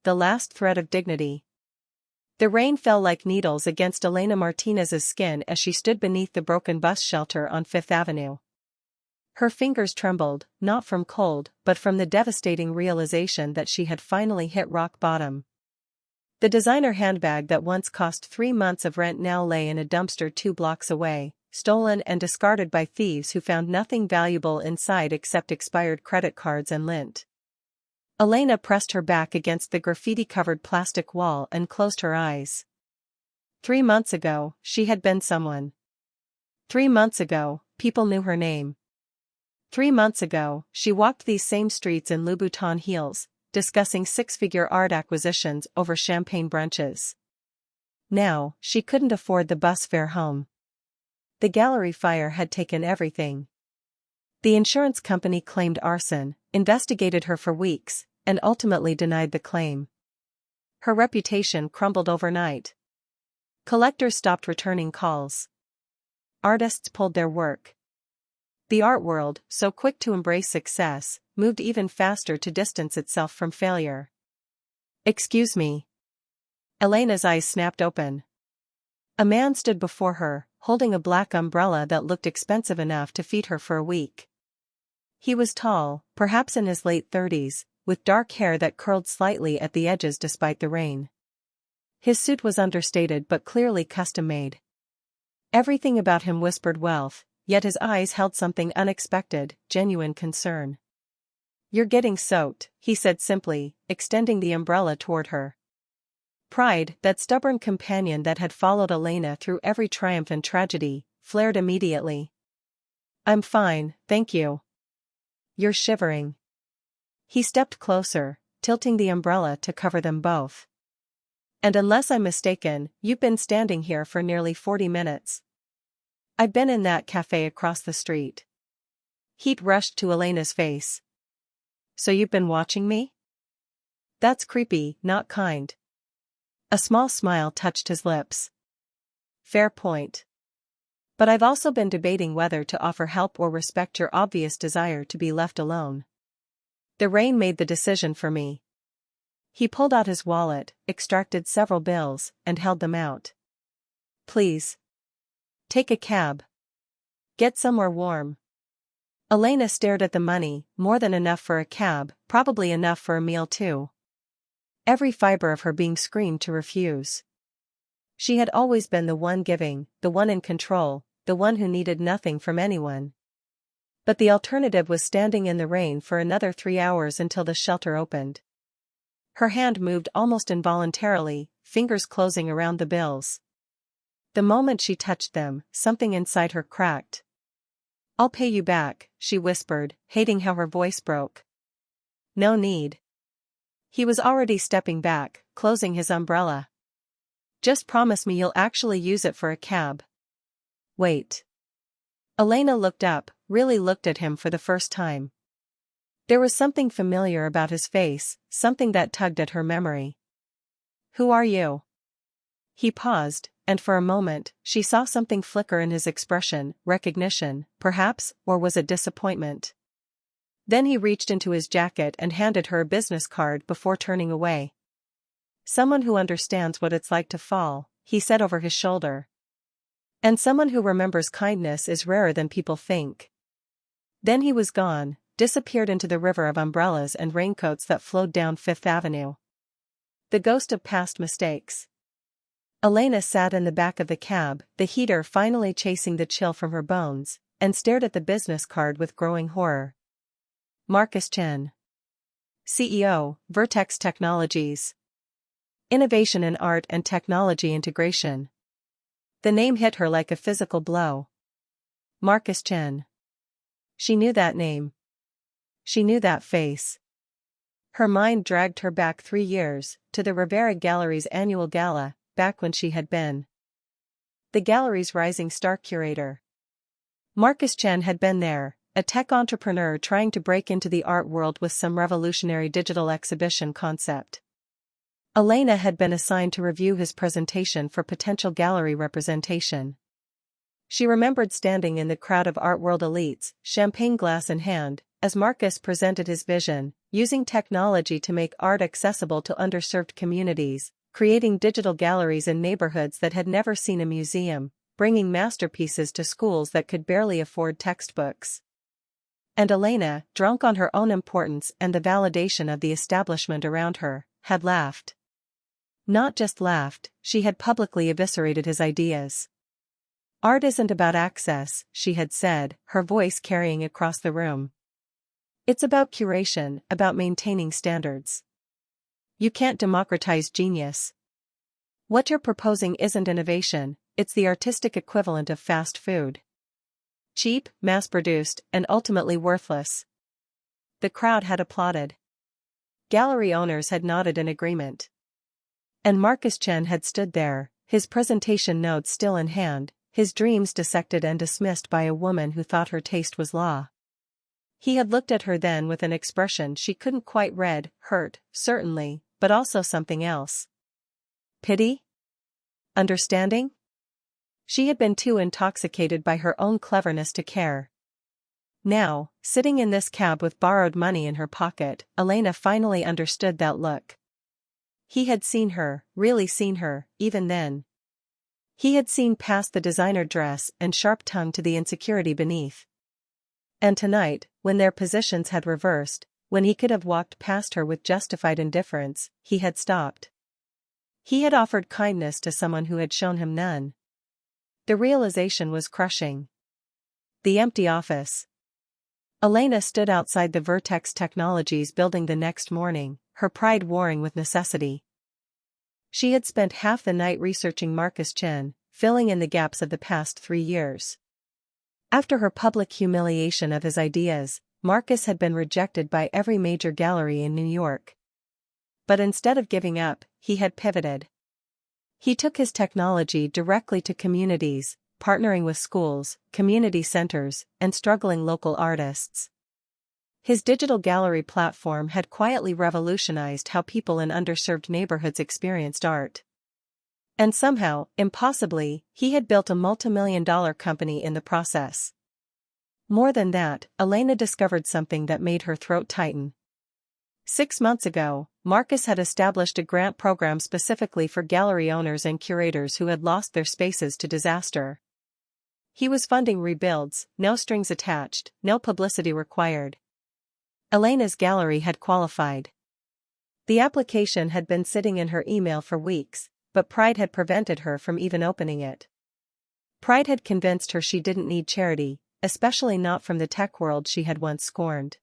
the last thread of dignity. The rain fell like needles against Elena Martinez's skin as she stood beneath the broken bus shelter on Fifth Avenue. Her fingers trembled, not from cold but from the devastating realization that she had finally hit rock bottom. The designer handbag that once cost 3 months of rent now lay in a dumpster 2 blocks away, stolen and discarded by thieves who found nothing valuable inside except expired credit cards and lint. Elena pressed her back against the graffiti-covered plastic wall and closed her eyes. 3 months ago, she had been someone. 3 months ago, people knew her name. 3 months ago, she walked these same streets in Louboutin heels, discussing 6-figure art acquisitions over champagne brunches. Now, she couldn't afford the bus fare home. The gallery fire had taken everything. The insurance company claimed arson, investigated her for weeks, and ultimately denied the claim. Her reputation crumbled overnight. Collectors stopped returning calls. Artists pulled their work. The art world, so quick to embrace success, moved even faster to distance itself from failure. "Excuse me." Elena's eyes snapped open. A man stood before her, holding a black umbrella that looked expensive enough to feed her for a week. He was tall, perhaps in his late 30s, with dark hair that curled slightly at the edges despite the rain. His suit was understated but clearly custom-made. Everything about him whispered wealth, yet his eyes held something unexpected, genuine concern. "You're getting soaked," he said simply, extending the umbrella toward her. Pride, that stubborn companion that had followed Elena through every triumph and tragedy, flared immediately. "I'm fine, thank you." "You're shivering." He stepped closer, tilting the umbrella to cover them both. "And unless I'm mistaken, you've been standing here for nearly 40 minutes. I've been in that cafe across the street." Heat rushed to Elena's face. "So you've been watching me? That's creepy, not kind." A small smile touched his lips. "Fair point. But I've also been debating whether to offer help or respect your obvious desire to be left alone. The rain made the decision for me." He pulled out his wallet, extracted several bills, and held them out. "Please. Take a cab. Get somewhere warm." Elena stared at the money, more than enough for a cab, probably enough for a meal too. Every fiber of her being screamed to refuse. She had always been the one giving, the one in control, the one who needed nothing from anyone. But the alternative was standing in the rain for another 3 hours until the shelter opened. Her hand moved almost involuntarily, fingers closing around the bills. The moment she touched them, something inside her cracked. "I'll pay you back," she whispered, hating how her voice broke. "No need." He was already stepping back, closing his umbrella. "Just promise me you'll actually use it for a cab." "Wait." Elena looked up, really looked at him for the first time. There was something familiar about his face, something that tugged at her memory. "Who are you?" He paused, and for a moment, she saw something flicker in his expression, recognition, perhaps, or was it disappointment? Then he reached into his jacket and handed her a business card before turning away. "Someone who understands what it's like to fall," he said over his shoulder. "And someone who remembers kindness is rarer than people think." Then he was gone, disappeared into the river of umbrellas and raincoats that flowed down Fifth Avenue. The ghost of past mistakes. Elena sat in the back of the cab, the heater finally chasing the chill from her bones, and stared at the business card with growing horror. Marcus Chen. CEO, Vertex Technologies. Innovation in art and technology integration. The name hit her like a physical blow. Marcus Chen. She knew that name. She knew that face. Her mind dragged her back 3 years, to the Rivera Gallery's annual gala, back when she had been the gallery's rising star curator. Marcus Chen had been there, a tech entrepreneur trying to break into the art world with some revolutionary digital exhibition concept. Elena had been assigned to review his presentation for potential gallery representation. She remembered standing in the crowd of art world elites, champagne glass in hand, as Marcus presented his vision, using technology to make art accessible to underserved communities, creating digital galleries in neighborhoods that had never seen a museum, bringing masterpieces to schools that could barely afford textbooks. And Elena, drunk on her own importance and the validation of the establishment around her, had laughed. Not just laughed, she had publicly eviscerated his ideas. Art isn't about access, she had said, her voice carrying across the room. It's about curation, about maintaining standards. You can't democratize genius. What you're proposing isn't innovation, it's the artistic equivalent of fast food. Cheap, mass-produced, and ultimately worthless. The crowd had applauded. Gallery owners had nodded in agreement. And Marcus Chen had stood there, his presentation notes still in hand, his dreams dissected and dismissed by a woman who thought her taste was law. He had looked at her then with an expression she couldn't quite read, hurt, certainly, but also something else. Pity? Understanding? She had been too intoxicated by her own cleverness to care. Now, sitting in this cab with borrowed money in her pocket, Elena finally understood that look. He had seen her, really seen her, even then. He had seen past the designer dress and sharp tongue to the insecurity beneath. And tonight, when their positions had reversed, when he could have walked past her with justified indifference, he had stopped. He had offered kindness to someone who had shown him none. The realization was crushing. The empty office. Elena stood outside the Vertex Technologies building the next morning, her pride warring with necessity. She had spent half the night researching Marcus Chen, filling in the gaps of the past 3 years. After her public humiliation of his ideas, Marcus had been rejected by every major gallery in New York. But instead of giving up, he had pivoted. He took his technology directly to communities, partnering with schools, community centers, and struggling local artists. His digital gallery platform had quietly revolutionized how people in underserved neighborhoods experienced art. And somehow, impossibly, he had built a multi-million-dollar company in the process. More than that, Elena discovered something that made her throat tighten. 6 months ago, Marcus had established a grant program specifically for gallery owners and curators who had lost their spaces to disaster. He was funding rebuilds, no strings attached, no publicity required. Elena's gallery had qualified. The application had been sitting in her email for weeks, but pride had prevented her from even opening it. Pride had convinced her she didn't need charity, especially not from the tech world she had once scorned.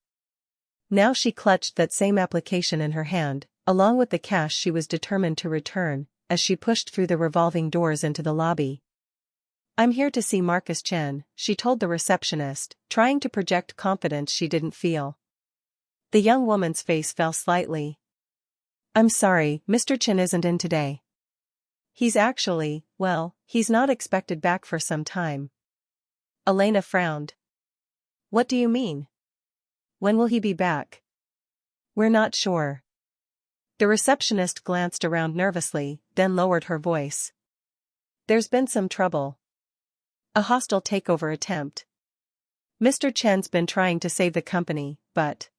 Now she clutched that same application in her hand, along with the cash she was determined to return, as she pushed through the revolving doors into the lobby. "I'm here to see Marcus Chen," she told the receptionist, trying to project confidence she didn't feel. The young woman's face fell slightly. "I'm sorry, Mr. Chen isn't in today. He's actually, well, he's not expected back for some time." Elena frowned. "What do you mean? When will he be back?" "We're not sure." The receptionist glanced around nervously, then lowered her voice. "There's been some trouble. A hostile takeover attempt. Mr. Chen's been trying to save the company, but..."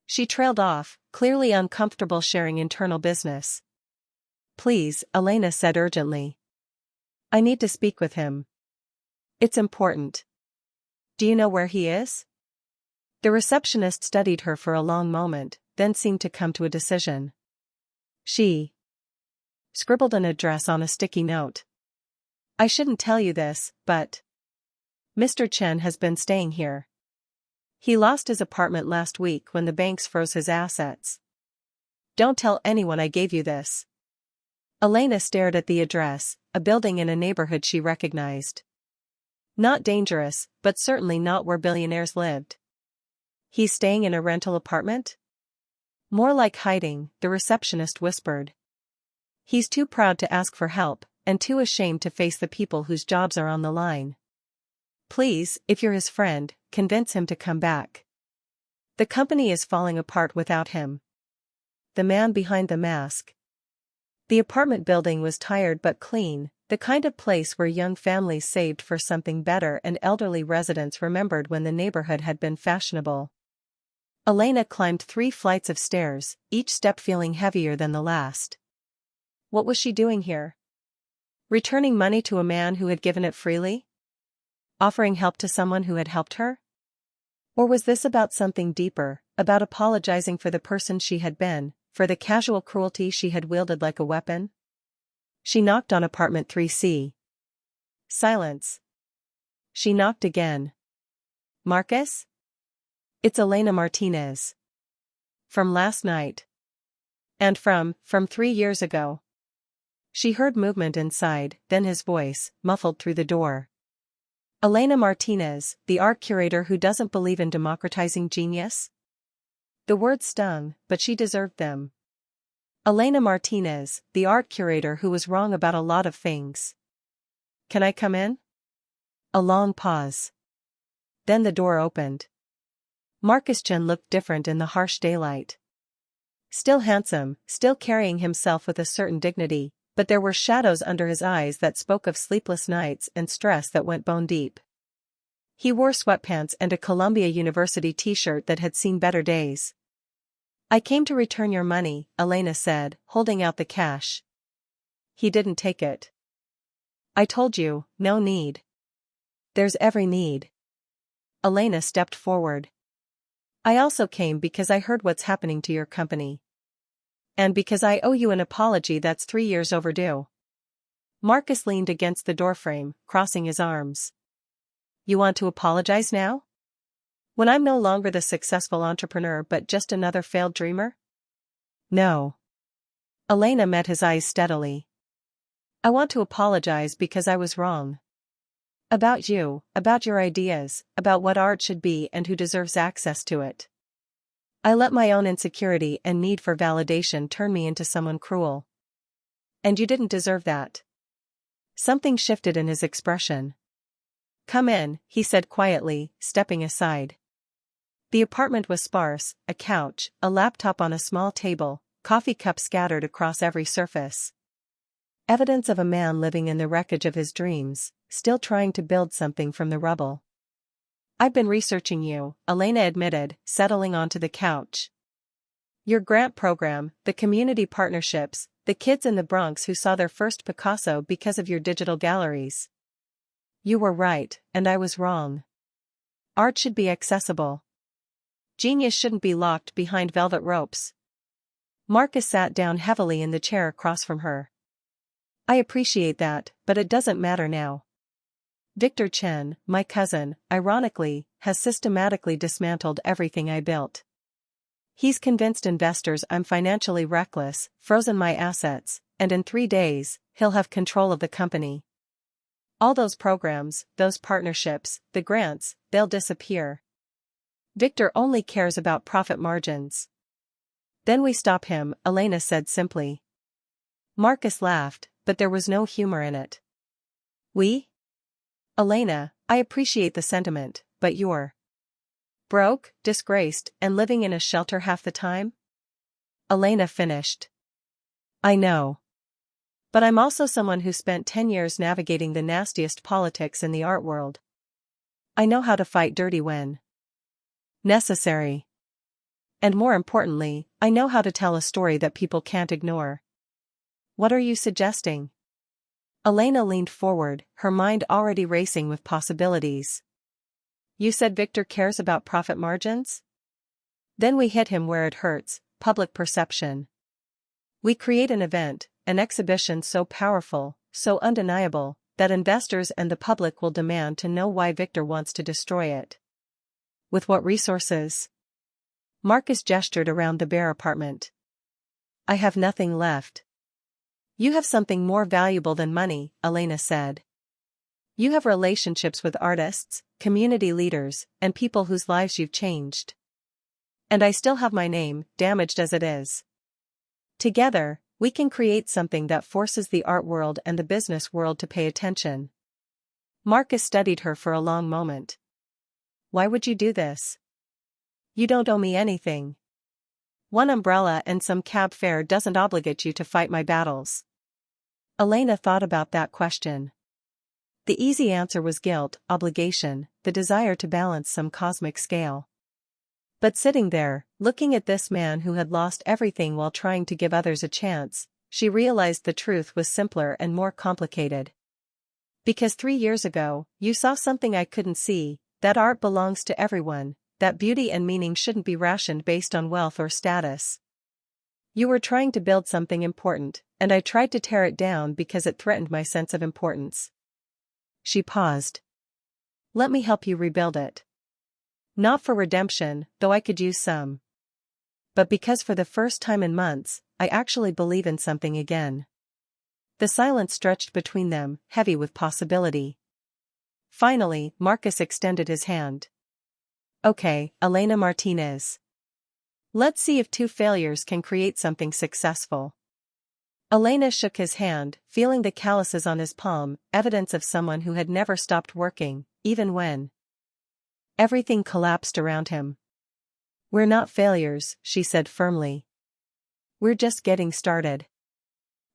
She trailed off, clearly uncomfortable sharing internal business. "Please," Elena said urgently. "I need to speak with him. It's important. Do you know where he is?" The receptionist studied her for a long moment, then seemed to come to a decision. She scribbled an address on a sticky note. "I shouldn't tell you this, but Mr. Chen has been staying here. He lost his apartment last week when the banks froze his assets. Don't tell anyone I gave you this." Elena stared at the address, a building in a neighborhood she recognized. Not dangerous, but certainly not where billionaires lived. "He's staying in a rental apartment?" "More like hiding," the receptionist whispered. "He's too proud to ask for help, and too ashamed to face the people whose jobs are on the line. Please, if you're his friend, convince him to come back. The company is falling apart without him." The man behind the mask. The apartment building was tired but clean, the kind of place where young families saved for something better and elderly residents remembered when the neighborhood had been fashionable. Elena climbed 3 flights of stairs, each step feeling heavier than the last. What was she doing here? Returning money to a man who had given it freely? Offering help to someone who had helped her? Or was this about something deeper, about apologizing for the person she had been, for the casual cruelty she had wielded like a weapon? She knocked on apartment 3C. Silence. She knocked again. Marcus? It's Elena Martinez. From last night. And from 3 years ago. She heard movement inside, then his voice, muffled through the door. Elena Martinez, the art curator who doesn't believe in democratizing genius? The words stung, but she deserved them. Elena Martinez, the art curator who was wrong about a lot of things. Can I come in? A long pause. Then the door opened. Marcus Chen looked different in the harsh daylight. Still handsome, still carrying himself with a certain dignity, but there were shadows under his eyes that spoke of sleepless nights and stress that went bone deep. He wore sweatpants and a Columbia University t-shirt that had seen better days. I came to return your money, Elena said, holding out the cash. He didn't take it. I told you, no need. There's every need. Elena stepped forward. I also came because I heard what's happening to your company. And because I owe you an apology that's 3 years overdue. Marcus leaned against the doorframe, crossing his arms. You want to apologize now? When I'm no longer the successful entrepreneur but just another failed dreamer? No. Elena met his eyes steadily. I want to apologize because I was wrong. About you, about your ideas, about what art should be and who deserves access to it. I let my own insecurity and need for validation turn me into someone cruel. And you didn't deserve that. Something shifted in his expression. Come in, he said quietly, stepping aside. The apartment was sparse, a couch, a laptop on a small table, coffee cups scattered across every surface. Evidence of a man living in the wreckage of his dreams, still trying to build something from the rubble. I've been researching you, Elena admitted, settling onto the couch. Your grant program, the community partnerships, the kids in the Bronx who saw their first Picasso because of your digital galleries. You were right, and I was wrong. Art should be accessible. Genius shouldn't be locked behind velvet ropes. Marcus sat down heavily in the chair across from her. I appreciate that, but it doesn't matter now. Victor Chen, my cousin, ironically, has systematically dismantled everything I built. He's convinced investors I'm financially reckless, frozen my assets, and in 3 days, he'll have control of the company. All those programs, those partnerships, the grants, they'll disappear. Victor only cares about profit margins. Then we stop him, Elena said simply. Marcus laughed, but there was no humor in it. We? Elena, I appreciate the sentiment, but you're broke, disgraced, and living in a shelter half the time? Elena finished. I know. But I'm also someone who spent 10 years navigating the nastiest politics in the art world. I know how to fight dirty when necessary. And more importantly, I know how to tell a story that people can't ignore. What are you suggesting? Elena leaned forward, her mind already racing with possibilities. You said Victor cares about profit margins? Then we hit him where it hurts, public perception. We create an event, an exhibition so powerful, so undeniable, that investors and the public will demand to know why Victor wants to destroy it. With what resources? Marcus gestured around the bare apartment. I have nothing left. You have something more valuable than money, Elena said. You have relationships with artists, community leaders, and people whose lives you've changed. And I still have my name, damaged as it is. Together, we can create something that forces the art world and the business world to pay attention. Marcus studied her for a long moment. Why would you do this? You don't owe me anything. One umbrella and some cab fare doesn't obligate you to fight my battles. Elena thought about that question. The easy answer was guilt, obligation, the desire to balance some cosmic scale. But sitting there, looking at this man who had lost everything while trying to give others a chance, she realized the truth was simpler and more complicated. Because 3 years ago, you saw something I couldn't see, that art belongs to everyone, that beauty and meaning shouldn't be rationed based on wealth or status. You were trying to build something important, and I tried to tear it down because it threatened my sense of importance. She paused. Let me help you rebuild it. Not for redemption, though I could use some. But because for the first time in months, I actually believe in something again. The silence stretched between them, heavy with possibility. Finally, Marcus extended his hand. Okay, Elena Martinez. Let's see if two failures can create something successful. Elena shook his hand, feeling the calluses on his palm, evidence of someone who had never stopped working, even when everything collapsed around him. We're not failures, she said firmly. We're just getting started.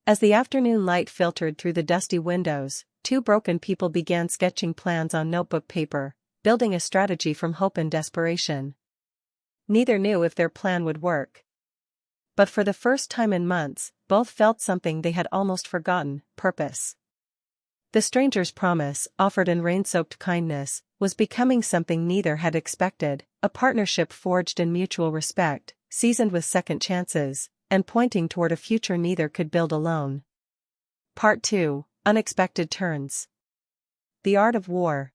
As the afternoon light filtered through the dusty windows, two broken people began sketching plans on notebook paper, building a strategy from hope and desperation. Neither knew if their plan would work. But for the first time in months, both felt something they had almost forgotten: purpose. The stranger's promise, offered in rain-soaked kindness, was becoming something neither had expected, a partnership forged in mutual respect, seasoned with second chances, and pointing toward a future neither could build alone. Part 2: Unexpected Turns. The Art of War.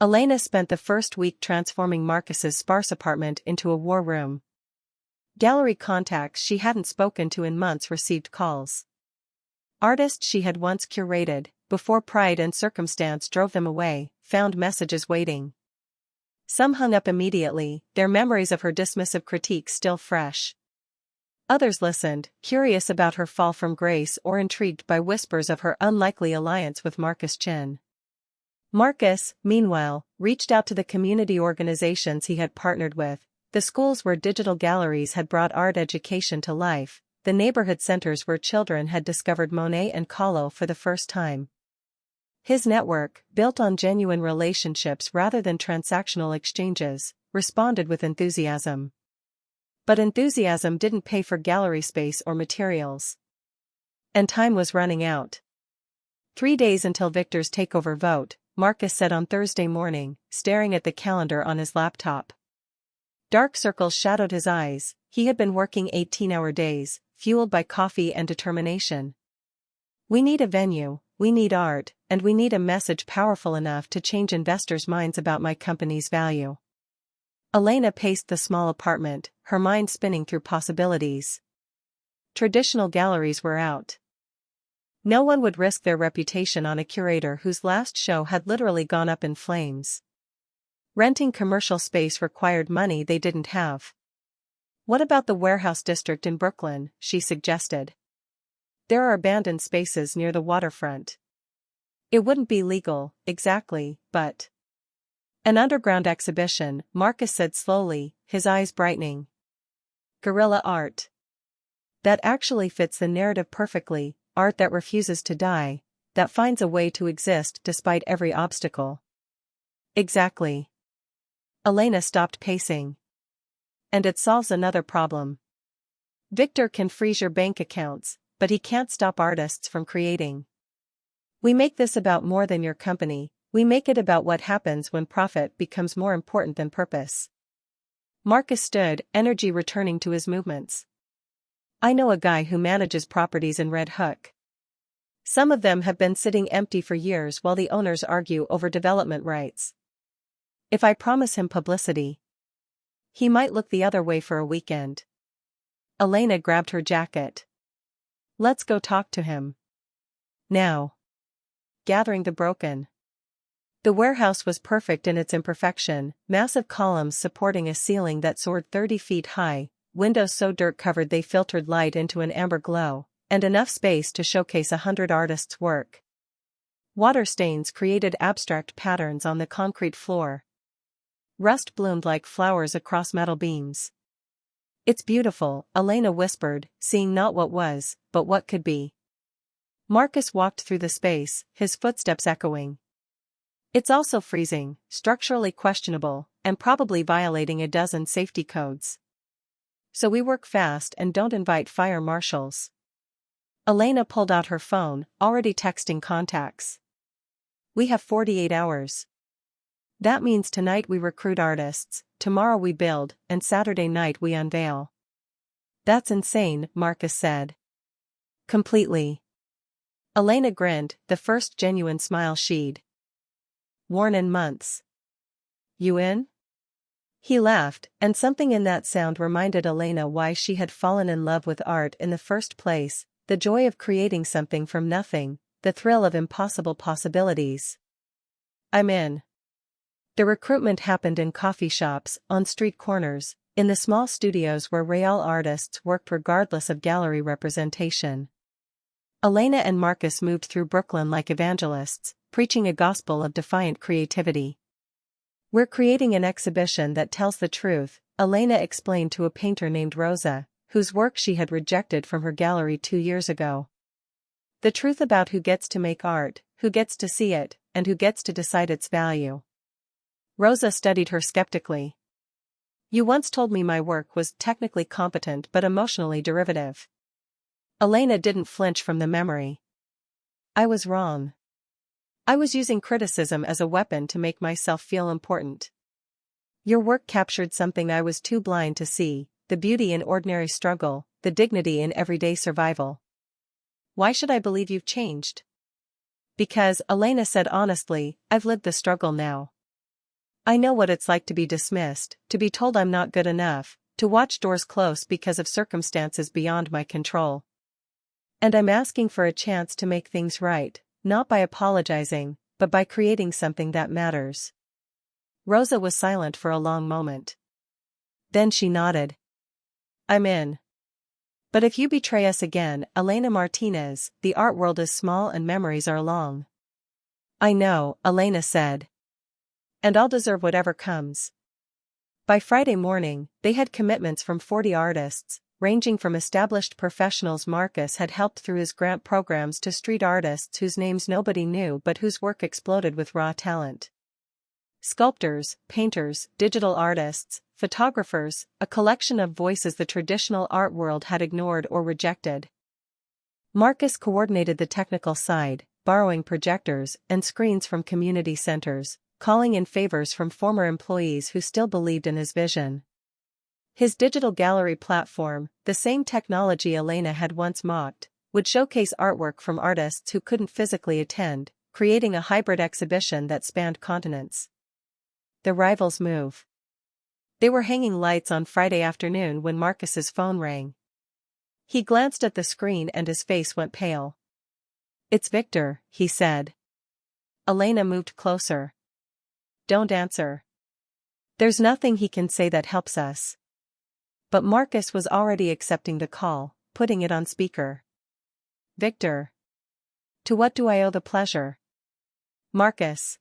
Elena spent the first week transforming Marcus's sparse apartment into a war room. Gallery contacts she hadn't spoken to in months received calls. Artists she had once curated, before pride and circumstance drove them away, found messages waiting. Some hung up immediately, their memories of her dismissive critiques still fresh. Others listened, curious about her fall from grace or intrigued by whispers of her unlikely alliance with Marcus Chin. Marcus, meanwhile, reached out to the community organizations he had partnered with, the schools where digital galleries had brought art education to life, the neighborhood centers where children had discovered Monet and Kahlo for the first time. His network, built on genuine relationships rather than transactional exchanges, responded with enthusiasm. But enthusiasm didn't pay for gallery space or materials. And time was running out. 3 days until Victor's takeover vote, Marcus said on Thursday morning, staring at the calendar on his laptop. Dark circles shadowed his eyes. He had been working 18-hour days, fueled by coffee and determination. We need a venue, we need art, and we need a message powerful enough to change investors' minds about my company's value. Elena paced the small apartment, her mind spinning through possibilities. Traditional galleries were out. No one would risk their reputation on a curator whose last show had literally gone up in flames. Renting commercial space required money they didn't have. What about the warehouse district in Brooklyn, she suggested. There are abandoned spaces near the waterfront. It wouldn't be legal, exactly, but an underground exhibition, Marcus said slowly, his eyes brightening. Guerrilla art. That actually fits the narrative perfectly, art that refuses to die, that finds a way to exist despite every obstacle. Exactly. Elena stopped pacing. And it solves another problem. Victor can freeze your bank accounts, but he can't stop artists from creating. We make this about more than your company, we make it about what happens when profit becomes more important than purpose. Marcus stood, energy returning to his movements. I know a guy who manages properties in Red Hook. Some of them have been sitting empty for years while the owners argue over development rights. If I promise him publicity, he might look the other way for a weekend. Elena grabbed her jacket. Let's go talk to him. Now. Gathering the broken. The warehouse was perfect in its imperfection, massive columns supporting a ceiling that soared 30 feet high, windows so dirt-covered they filtered light into an amber glow, and enough space to showcase 100 artists' work. Water stains created abstract patterns on the concrete floor. Rust bloomed like flowers across metal beams. It's beautiful, Elena whispered, seeing not what was, but what could be. Marcus walked through the space, his footsteps echoing. It's also freezing, structurally questionable, and probably violating a dozen safety codes. So we work fast and don't invite fire marshals. Elena pulled out her phone, already texting contacts. We have 48 hours. That means tonight we recruit artists, tomorrow we build, and Saturday night we unveil. That's insane, Marcus said. Completely. Elena grinned, the first genuine smile she'd worn in months. You in? He laughed, and something in that sound reminded Elena why she had fallen in love with art in the first place, the joy of creating something from nothing, the thrill of impossible possibilities. I'm in. The recruitment happened in coffee shops, on street corners, in the small studios where real artists worked regardless of gallery representation. Elena and Marcus moved through Brooklyn like evangelists, preaching a gospel of defiant creativity. We're creating an exhibition that tells the truth, Elena explained to a painter named Rosa, whose work she had rejected from her gallery 2 years ago. The truth about who gets to make art, who gets to see it, and who gets to decide its value. Rosa studied her skeptically. You once told me my work was technically competent but emotionally derivative. Elena didn't flinch from the memory. I was wrong. I was using criticism as a weapon to make myself feel important. Your work captured something I was too blind to see, the beauty in ordinary struggle, the dignity in everyday survival. Why should I believe you've changed? Because, Elena said honestly, I've lived the struggle now. I know what it's like to be dismissed, to be told I'm not good enough, to watch doors close because of circumstances beyond my control. And I'm asking for a chance to make things right, not by apologizing, but by creating something that matters. Rosa was silent for a long moment. Then she nodded. I'm in. But if you betray us again, Elena Martinez, the art world is small and memories are long. I know, Elena said. And I'll deserve whatever comes. By Friday morning, they had commitments from 40 artists, ranging from established professionals Marcus had helped through his grant programs to street artists whose names nobody knew but whose work exploded with raw talent. Sculptors, painters, digital artists, photographers, a collection of voices the traditional art world had ignored or rejected. Marcus coordinated the technical side, borrowing projectors and screens from community centers, calling in favors from former employees who still believed in his vision. His digital gallery platform, the same technology Elena had once mocked, would showcase artwork from artists who couldn't physically attend, creating a hybrid exhibition that spanned continents. The rivals move. They were hanging lights on Friday afternoon when Marcus's phone rang. He glanced at the screen and his face went pale. It's Victor, he said. Elena moved closer. Don't answer. There's nothing he can say that helps us. But Marcus was already accepting the call, putting it on speaker. Victor. To what do I owe the pleasure? Marcus.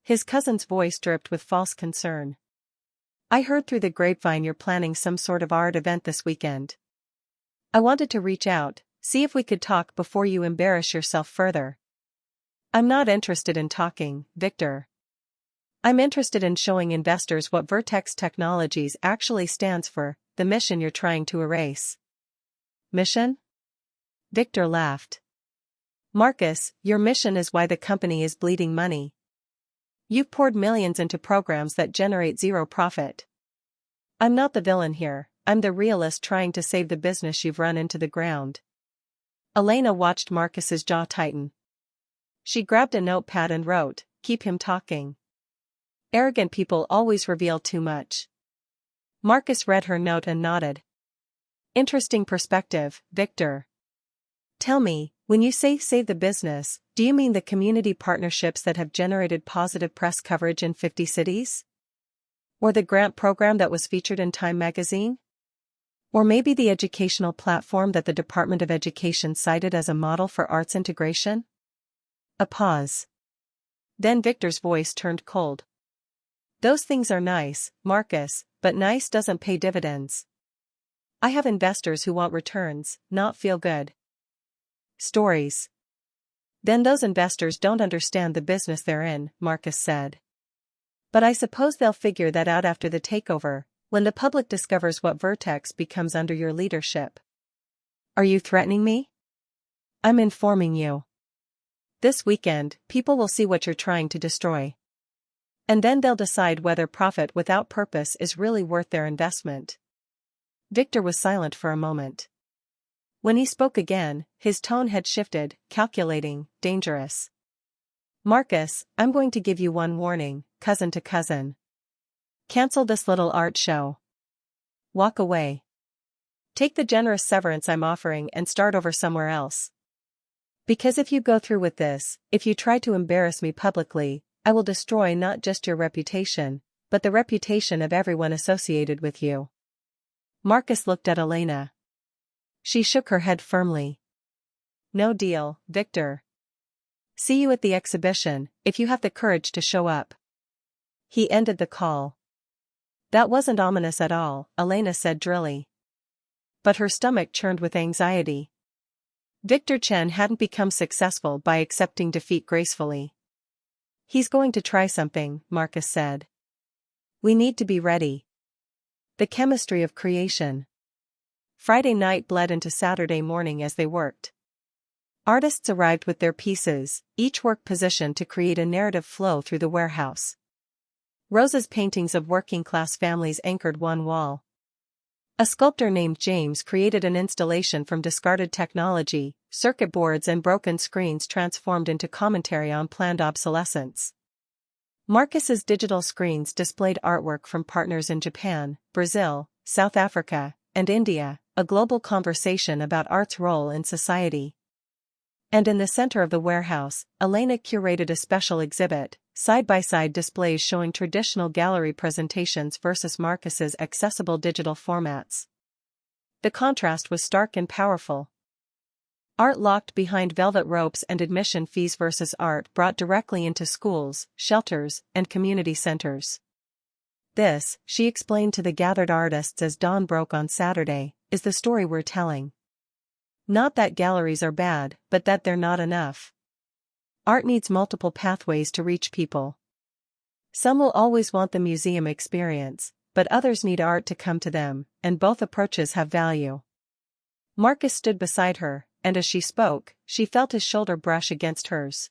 His cousin's voice dripped with false concern. I heard through the grapevine you're planning some sort of art event this weekend. I wanted to reach out, see if we could talk before you embarrass yourself further. I'm not interested in talking, Victor. I'm interested in showing investors what Vertex Technologies actually stands for, the mission you're trying to erase. Mission? Victor laughed. Marcus, your mission is why the company is bleeding money. You've poured millions into programs that generate zero profit. I'm not the villain here, I'm the realist trying to save the business you've run into the ground. Elena watched Marcus's jaw tighten. She grabbed a notepad and wrote, keep him talking. Arrogant people always reveal too much. Marcus read her note and nodded. Interesting perspective, Victor. Tell me, when you say save the business, do you mean the community partnerships that have generated positive press coverage in 50 cities? Or the grant program that was featured in Time magazine? Or maybe the educational platform that the Department of Education cited as a model for arts integration? A pause. Then Victor's voice turned cold. Those things are nice, Marcus, but nice doesn't pay dividends. I have investors who want returns, not feel good stories. Then those investors don't understand the business they're in, Marcus said. But I suppose they'll figure that out after the takeover, when the public discovers what Vertex becomes under your leadership. Are you threatening me? I'm informing you. This weekend, people will see what you're trying to destroy. And then they'll decide whether profit without purpose is really worth their investment. Victor was silent for a moment. When he spoke again, his tone had shifted, calculating, dangerous. Marcus, I'm going to give you one warning, cousin to cousin. Cancel this little art show. Walk away. Take the generous severance I'm offering and start over somewhere else. Because if you go through with this, if you try to embarrass me publicly, I will destroy not just your reputation, but the reputation of everyone associated with you. Marcus looked at Elena. She shook her head firmly. No deal, Victor. See you at the exhibition, if you have the courage to show up. He ended the call. That wasn't ominous at all, Elena said drily. But her stomach churned with anxiety. Victor Chen hadn't become successful by accepting defeat gracefully. He's going to try something, Marcus said. We need to be ready. The chemistry of creation. Friday night bled into Saturday morning as they worked. Artists arrived with their pieces, each work positioned to create a narrative flow through the warehouse. Rose's paintings of working-class families anchored one wall. A sculptor named James created an installation from discarded technology, circuit boards and broken screens transformed into commentary on planned obsolescence. Marcus's digital screens displayed artwork from partners in Japan, Brazil, South Africa, and India, a global conversation about art's role in society. And in the center of the warehouse, Elena curated a special exhibit, side-by-side displays showing traditional gallery presentations versus Marcus's accessible digital formats. The contrast was stark and powerful. Art locked behind velvet ropes and admission fees versus art brought directly into schools, shelters, and community centers. This, she explained to the gathered artists as dawn broke on Saturday, is the story we're telling. Not that galleries are bad, but that they're not enough. Art needs multiple pathways to reach people. Some will always want the museum experience, but others need art to come to them, and both approaches have value. Marcus stood beside her, and as she spoke, she felt his shoulder brush against hers.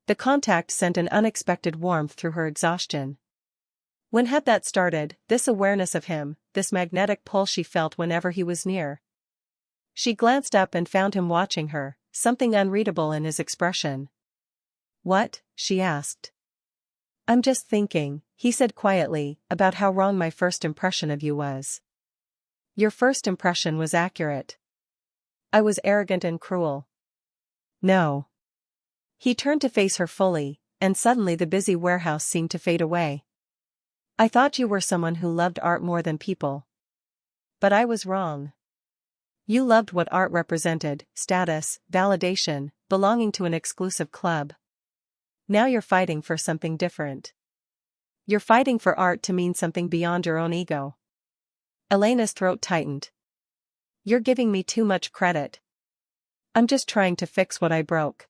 The contact sent an unexpected warmth through her exhaustion. When had that started, this awareness of him, this magnetic pull she felt whenever he was near? She glanced up and found him watching her, something unreadable in his expression. What? She asked. I'm just thinking, he said quietly, about how wrong my first impression of you was. Your first impression was accurate. I was arrogant and cruel. No. He turned to face her fully, and suddenly the busy warehouse seemed to fade away. I thought you were someone who loved art more than people. But I was wrong. You loved what art represented, status, validation, belonging to an exclusive club. Now you're fighting for something different. You're fighting for art to mean something beyond your own ego. Elena's throat tightened. You're giving me too much credit. I'm just trying to fix what I broke.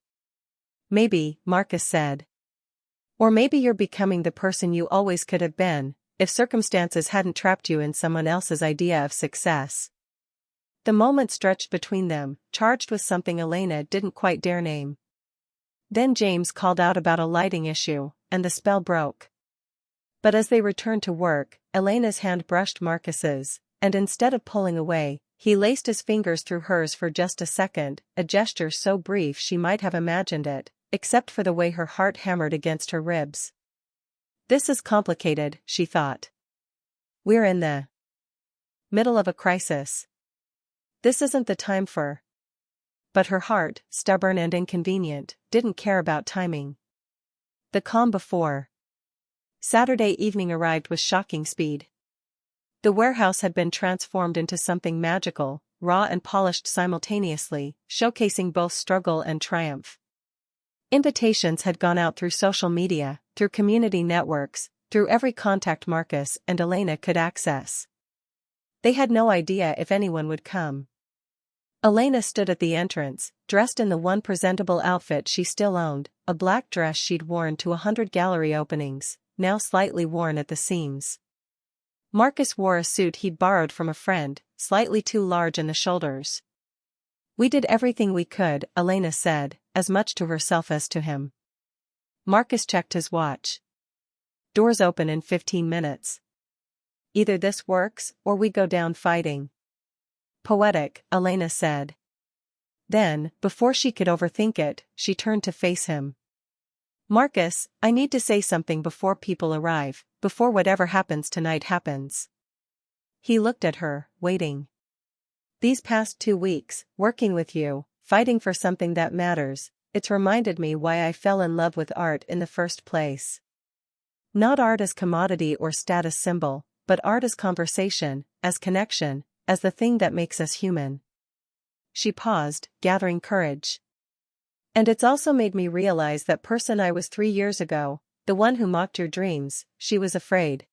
Maybe, Marcus said. Or maybe you're becoming the person you always could have been, if circumstances hadn't trapped you in someone else's idea of success. The moment stretched between them, charged with something Elena didn't quite dare name. Then James called out about a lighting issue, and the spell broke. But as they returned to work, Elena's hand brushed Marcus's, and instead of pulling away, he laced his fingers through hers for just a second, a gesture so brief she might have imagined it, except for the way her heart hammered against her ribs. This is complicated, she thought. We're in the middle of a crisis. This isn't the time for. But her heart, stubborn and inconvenient, didn't care about timing. The calm before Saturday evening arrived with shocking speed. The warehouse had been transformed into something magical, raw and polished simultaneously, showcasing both struggle and triumph. Invitations had gone out through social media, through community networks, through every contact Marcus and Elena could access. They had no idea if anyone would come. Elena stood at the entrance, dressed in the one presentable outfit she still owned, a black dress she'd worn to 100 gallery openings, now slightly worn at the seams. Marcus wore a suit he'd borrowed from a friend, slightly too large in the shoulders. "We did everything we could," Elena said, as much to herself as to him. Marcus checked his watch. "Doors open in 15 minutes. Either this works, or we go down fighting." "Poetic," Elena said. Then, before she could overthink it, she turned to face him. "Marcus, I need to say something before people arrive, before whatever happens tonight happens." He looked at her, waiting. "These past 2 weeks, working with you, fighting for something that matters, it's reminded me why I fell in love with art in the first place. Not art as commodity or status symbol, but art as conversation, as connection, as the thing that makes us human." She paused, gathering courage. "And it's also made me realize that person I was 3 years ago, the one who mocked your dreams." She was afraid.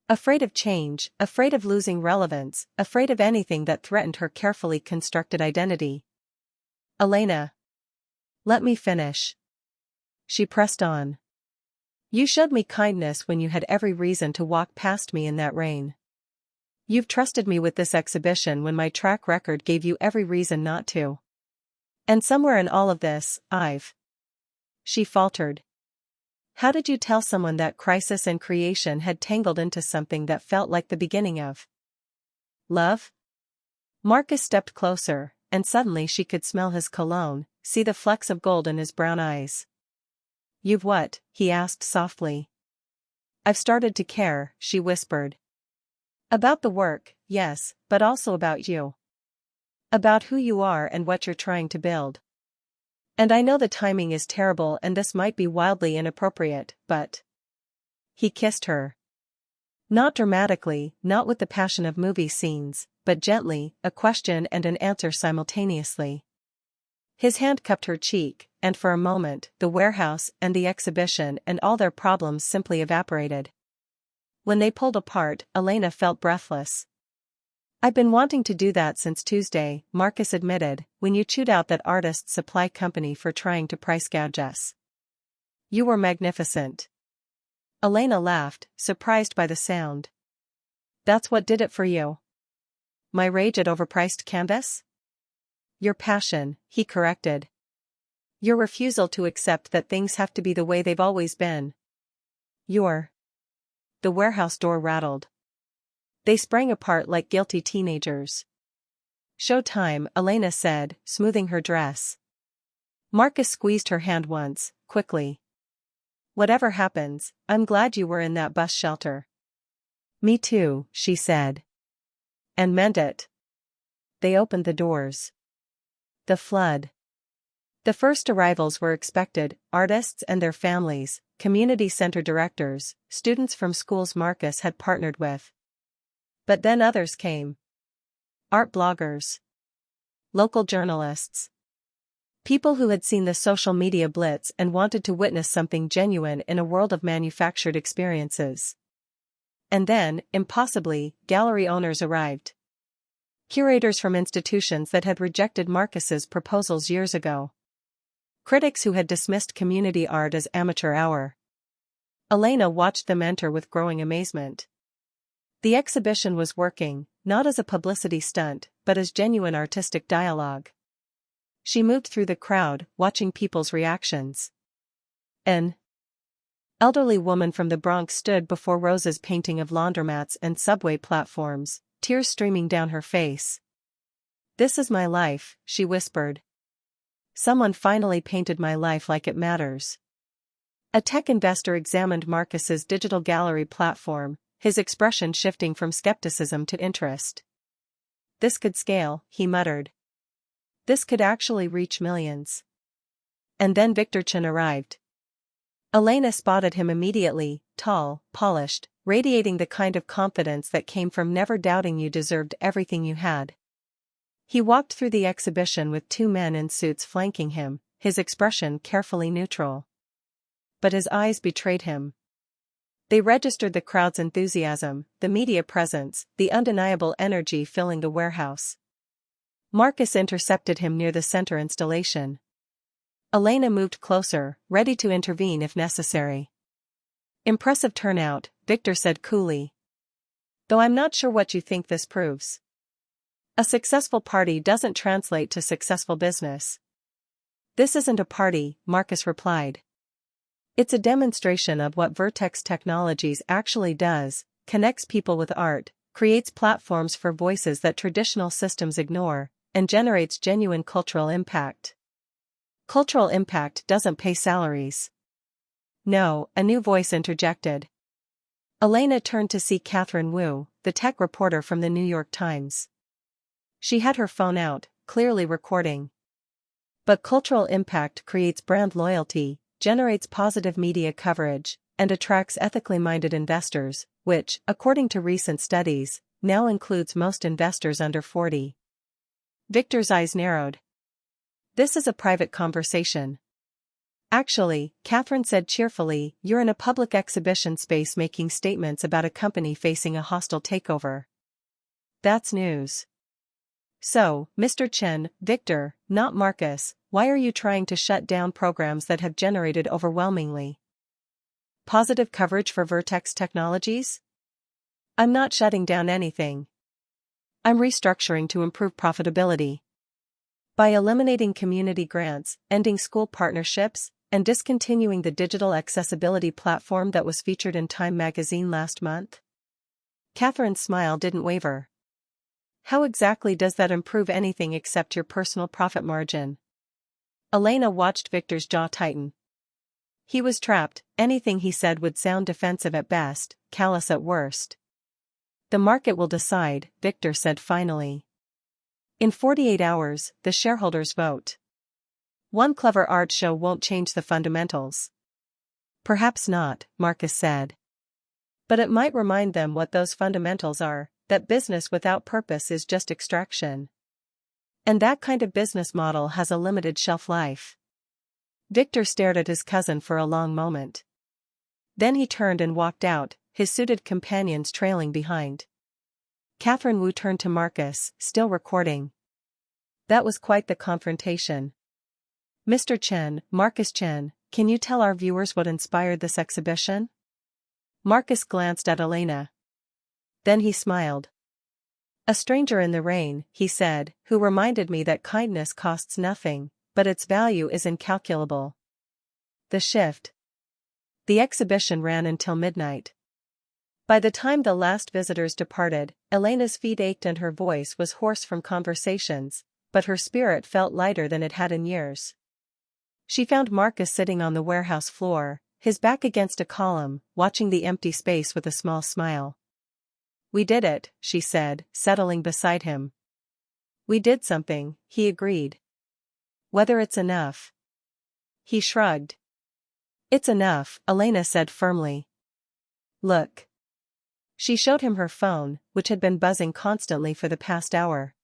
Afraid of change, afraid of losing relevance, afraid of anything that threatened her carefully constructed identity. "Elena. Let me finish." She pressed on. "You showed me kindness when you had every reason to walk past me in that rain. You've trusted me with this exhibition when my track record gave you every reason not to. And somewhere in all of this, I've..." She faltered. How did you tell someone that crisis and creation had tangled into something that felt like the beginning of love? Marcus stepped closer, and suddenly she could smell his cologne, see the flecks of gold in his brown eyes. "You've what?" he asked softly. "I've started to care," she whispered. "About the work, yes, but also about you. About who you are and what you're trying to build. And I know the timing is terrible and this might be wildly inappropriate, but..." He kissed her. Not dramatically, not with the passion of movie scenes, but gently, a question and an answer simultaneously. His hand cupped her cheek, and for a moment, the warehouse and the exhibition and all their problems simply evaporated. When they pulled apart, Elena felt breathless. "I've been wanting to do that since Tuesday," Marcus admitted, "when you chewed out that artist's supply company for trying to price gouge us. You were magnificent." Elena laughed, surprised by the sound. "That's what did it for you? My rage at overpriced canvas?" "Your passion," he corrected. "Your refusal to accept that things have to be the way they've always been. Your..." The warehouse door rattled. They sprang apart like guilty teenagers. "Show time," Elena said, smoothing her dress. Marcus squeezed her hand once, quickly. "Whatever happens, I'm glad you were in that bus shelter." "Me too," she said. And meant it. They opened the doors. The flood. The first arrivals were expected: artists and their families, community center directors, students from schools Marcus had partnered with. But then others came. Art bloggers. Local journalists. People who had seen the social media blitz and wanted to witness something genuine in a world of manufactured experiences. And then, impossibly, gallery owners arrived. Curators from institutions that had rejected Marcus's proposals years ago. Critics who had dismissed community art as amateur hour. Elena watched them enter with growing amazement. The exhibition was working, not as a publicity stunt, but as genuine artistic dialogue. She moved through the crowd, watching people's reactions. An elderly woman from the Bronx stood before Rose's painting of laundromats and subway platforms, tears streaming down her face. "This is my life," she whispered. "Someone finally painted my life like it matters." A tech investor examined Marcus's digital gallery platform, his expression shifting from skepticism to interest. "This could scale," he muttered. "This could actually reach millions." And then Victor Chen arrived. Elena spotted him immediately, tall, polished, radiating the kind of confidence that came from never doubting you deserved everything you had. He walked through the exhibition with 2 men in suits flanking him, his expression carefully neutral. But his eyes betrayed him. They registered the crowd's enthusiasm, the media presence, the undeniable energy filling the warehouse. Marcus intercepted him near the center installation. Elena moved closer, ready to intervene if necessary. Impressive turnout, Victor said coolly. Though I'm not sure what you think this proves. A successful party doesn't translate to successful business. This isn't a party, Marcus replied. It's a demonstration of what Vertex Technologies actually does, connects people with art, creates platforms for voices that traditional systems ignore, and generates genuine cultural impact. Cultural impact doesn't pay salaries. No, a new voice interjected. Elena turned to see Catherine Wu, the tech reporter from the New York Times. She had her phone out, clearly recording. But cultural impact creates brand loyalty, generates positive media coverage, and attracts ethically minded investors, which, according to recent studies, now includes most investors under 40. Victor's eyes narrowed. This is a private conversation. Actually, Catherine said cheerfully, you're in a public exhibition space making statements about a company facing a hostile takeover. That's news. So, Mr. Chen, Victor, not Marcus, why are you trying to shut down programs that have generated overwhelmingly positive coverage for Vertex Technologies? I'm not shutting down anything. I'm restructuring to improve profitability. By eliminating community grants, ending school partnerships, and discontinuing the digital accessibility platform that was featured in Time magazine last month? Catherine's smile didn't waver. How exactly does that improve anything except your personal profit margin? Elena watched Victor's jaw tighten. He was trapped, anything he said would sound defensive at best, callous at worst. The market will decide, Victor said finally. In 48 hours, the shareholders vote. One clever art show won't change the fundamentals. Perhaps not, Marcus said. But it might remind them what those fundamentals are, that business without purpose is just extraction. And that kind of business model has a limited shelf life. Victor stared at his cousin for a long moment. Then he turned and walked out, his suited companions trailing behind. Catherine Wu turned to Marcus, still recording. That was quite the confrontation. Mr. Chen, Marcus Chen, can you tell our viewers what inspired this exhibition? Marcus glanced at Elena. Then he smiled. A stranger in the rain, he said, who reminded me that kindness costs nothing, but its value is incalculable. The shift. The exhibition ran until midnight. By the time the last visitors departed, Elena's feet ached and her voice was hoarse from conversations, but her spirit felt lighter than it had in years. She found Marcus sitting on the warehouse floor, his back against a column, watching the empty space with a small smile. We did it, she said, settling beside him. We did something, he agreed. Whether it's enough? He shrugged. It's enough, Elena said firmly. Look. She showed him her phone, which had been buzzing constantly for the past hour.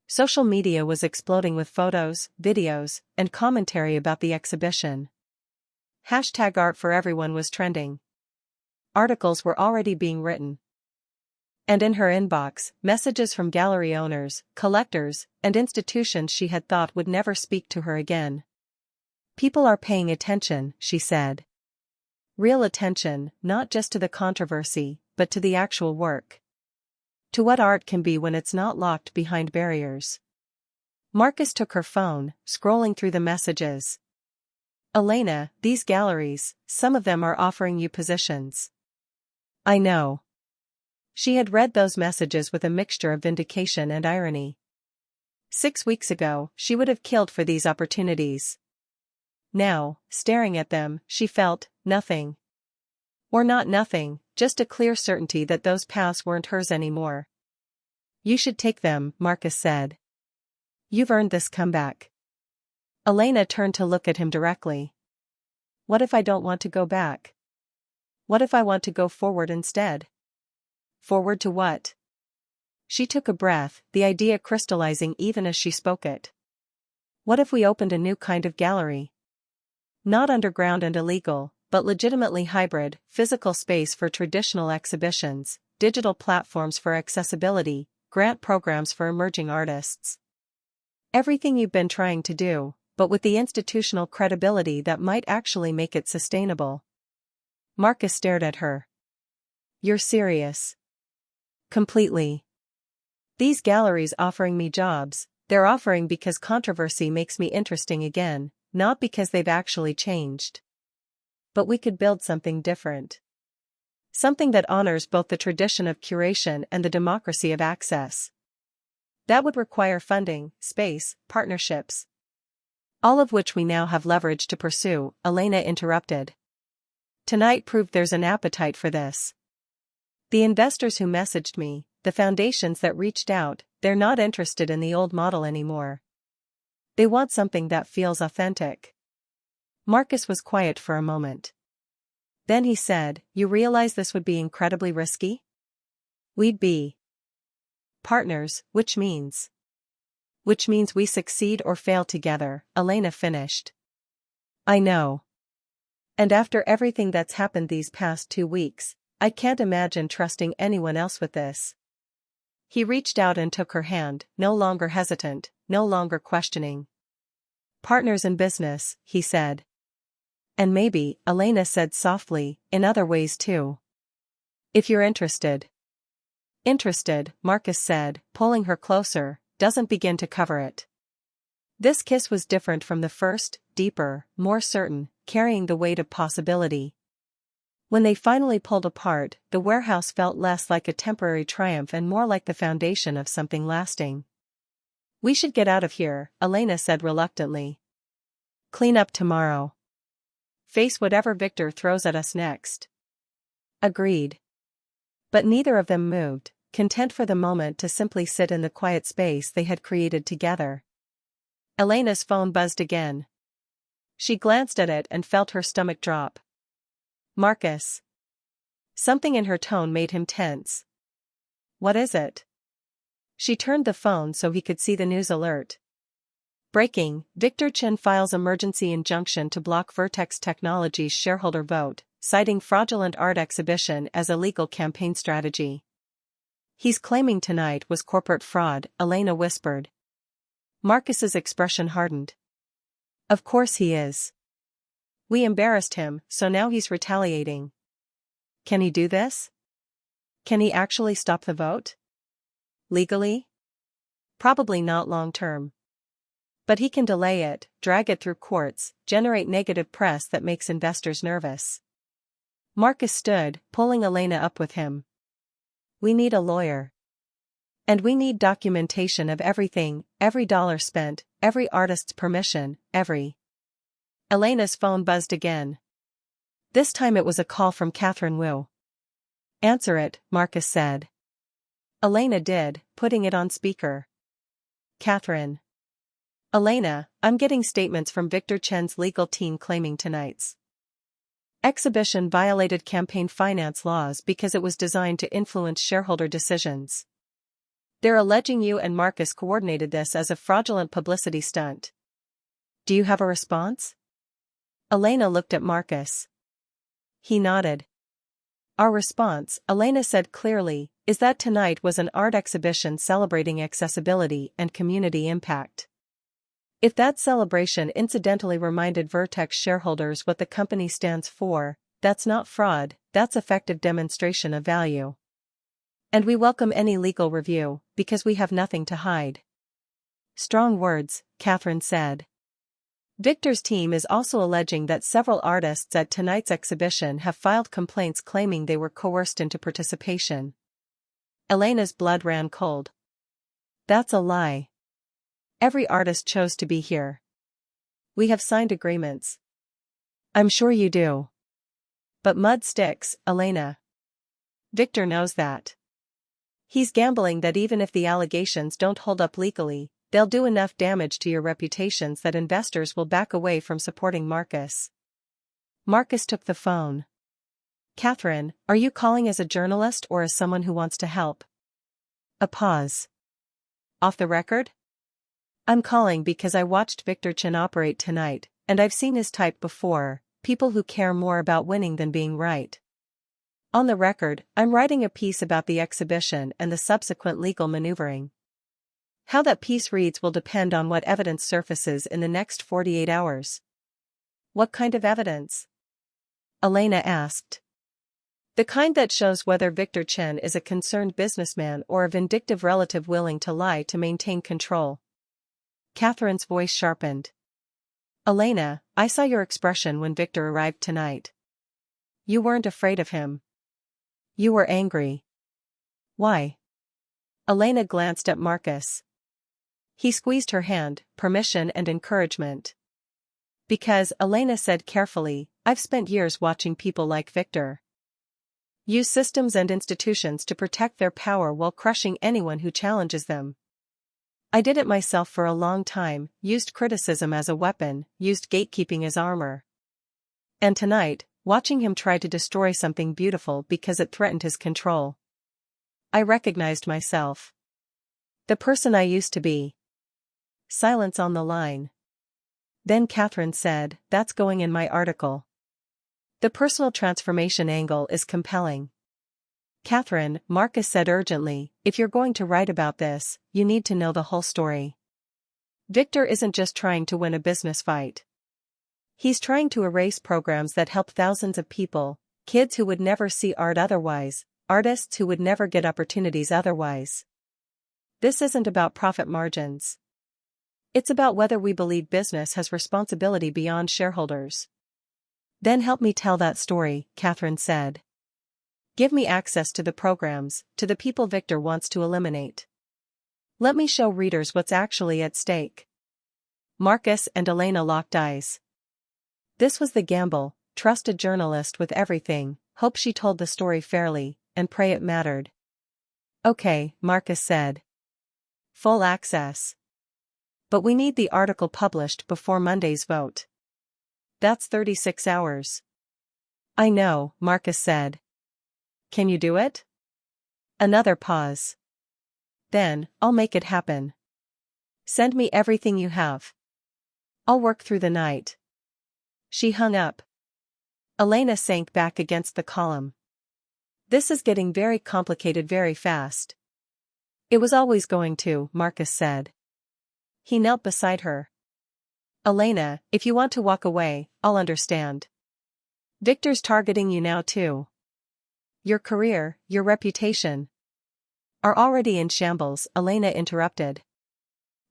Social media was exploding with photos, videos, and commentary about the exhibition. #ArtForEveryone was trending. Articles were already being written. And in her inbox, messages from gallery owners, collectors, and institutions she had thought would never speak to her again. People are paying attention, she said. Real attention, not just to the controversy, but to the actual work. To what art can be when it's not locked behind barriers. Marcus took her phone, scrolling through the messages. Elena, these galleries, some of them are offering you positions. I know. She had read those messages with a mixture of vindication and irony. 6 weeks ago, she would have killed for these opportunities. Now, staring at them, she felt nothing. Or not nothing, just a clear certainty that those paths weren't hers anymore. You should take them, Marcus said. You've earned this comeback. Elena turned to look at him directly. What if I don't want to go back? What if I want to go forward instead? Forward to what? She took a breath, the idea crystallizing even as she spoke it. What if we opened a new kind of gallery? Not underground and illegal, but legitimately hybrid, physical space for traditional exhibitions, digital platforms for accessibility, grant programs for emerging artists. Everything you've been trying to do, but with the institutional credibility that might actually make it sustainable. Marcus stared at her. You're serious? Completely. These galleries offering me jobs, they're offering because controversy makes me interesting again, not because they've actually changed. But we could build something different. Something that honors both the tradition of curation and the democracy of access. That would require funding, space, partnerships. All of which we now have leverage to pursue, Elena interrupted. Tonight proved there's an appetite for this. The investors who messaged me, the foundations that reached out, they're not interested in the old model anymore. They want something that feels authentic. Marcus was quiet for a moment. Then he said, "You realize this would be incredibly risky? We'd be partners, which means we succeed or fail together," Elena finished. I know. And after everything that's happened these past 2 weeks, I can't imagine trusting anyone else with this. He reached out and took her hand, no longer hesitant, no longer questioning. Partners in business, he said. And maybe, Elena said softly, in other ways too. If you're interested. Interested, Marcus said, pulling her closer, doesn't begin to cover it. This kiss was different from the first, deeper, more certain, carrying the weight of possibility. When they finally pulled apart, the warehouse felt less like a temporary triumph and more like the foundation of something lasting. We should get out of here, Elena said reluctantly. Clean up tomorrow. Face whatever Victor throws at us next. Agreed. But neither of them moved, content for the moment to simply sit in the quiet space they had created together. Elena's phone buzzed again. She glanced at it and felt her stomach drop. Marcus. Something in her tone made him tense. What is it? She turned the phone so he could see the news alert. Breaking, Victor Chen files emergency injunction to block Vertex Technologies shareholder vote, citing fraudulent art exhibition as a legal campaign strategy. He's claiming tonight was corporate fraud, Elena whispered. Marcus's expression hardened. Of course he is. We embarrassed him, so now he's retaliating. Can he do this? Can he actually stop the vote? Legally? Probably not long term. But he can delay it, drag it through courts, generate negative press that makes investors nervous. Marcus stood, pulling Elena up with him. We need a lawyer. And we need documentation of everything, every dollar spent, every artist's permission, every. Elena's phone buzzed again. This time it was a call from Catherine Wu. Answer it, Marcus said. Elena did, putting it on speaker. Catherine. Elena, I'm getting statements from Victor Chen's legal team claiming tonight's exhibition violated campaign finance laws because it was designed to influence shareholder decisions. They're alleging you and Marcus coordinated this as a fraudulent publicity stunt. Do you have a response? Elena looked at Marcus. He nodded. Our response, Elena said clearly, is that tonight was an art exhibition celebrating accessibility and community impact. If that celebration incidentally reminded Vertex shareholders what the company stands for, that's not fraud, that's effective demonstration of value. And we welcome any legal review, because we have nothing to hide. Strong words, Catherine said. Victor's team is also alleging that several artists at tonight's exhibition have filed complaints claiming they were coerced into participation. Elena's blood ran cold. That's a lie. Every artist chose to be here. We have signed agreements. I'm sure you do. But mud sticks, Elena. Victor knows that. He's gambling that even if the allegations don't hold up legally, they'll do enough damage to your reputations that investors will back away from supporting Marcus. Marcus took the phone. Catherine, are you calling as a journalist or as someone who wants to help? A pause. Off the record? I'm calling because I watched Victor Chen operate tonight, and I've seen his type before, people who care more about winning than being right. On the record, I'm writing a piece about the exhibition and the subsequent legal maneuvering. How that piece reads will depend on what evidence surfaces in the next 48 hours. What kind of evidence? Elena asked. The kind that shows whether Victor Chen is a concerned businessman or a vindictive relative willing to lie to maintain control. Catherine's voice sharpened. Elena, I saw your expression when Victor arrived tonight. You weren't afraid of him. You were angry. Why? Elena glanced at Marcus. He squeezed her hand, permission and encouragement. Because, Elena said carefully, I've spent years watching people like Victor use systems and institutions to protect their power while crushing anyone who challenges them. I did it myself for a long time, used criticism as a weapon, used gatekeeping as armor. And tonight, watching him try to destroy something beautiful because it threatened his control. I recognized myself. The person I used to be. Silence on the line. Then Catherine said, that's going in my article. The personal transformation angle is compelling. Catherine, Marcus said urgently, if you're going to write about this, you need to know the whole story. Victor isn't just trying to win a business fight. He's trying to erase programs that help thousands of people, kids who would never see art otherwise, artists who would never get opportunities otherwise. This isn't about profit margins. It's about whether we believe business has responsibility beyond shareholders. Then help me tell that story, Catherine said. Give me access to the programs, to the people Victor wants to eliminate. Let me show readers what's actually at stake. Marcus and Elena locked eyes. This was the gamble, trust a journalist with everything, hope she told the story fairly, and pray it mattered. Okay, Marcus said. Full access. But we need the article published before Monday's vote. That's 36 hours. I know, Marcus said. Can you do it? Another pause. Then, I'll make it happen. Send me everything you have. I'll work through the night. She hung up. Elena sank back against the column. This is getting very complicated very fast. It was always going to, Marcus said. He knelt beside her. Elena, if you want to walk away, I'll understand. Victor's targeting you now too. Your career, your reputation are already in shambles, Elena interrupted.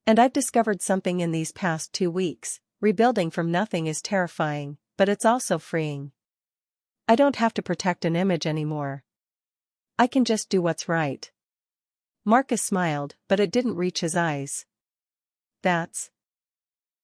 And I've discovered something in these past 2 weeks, rebuilding from nothing is terrifying, but it's also freeing. I don't have to protect an image anymore. I can just do what's right. Marcus smiled, but it didn't reach his eyes. That's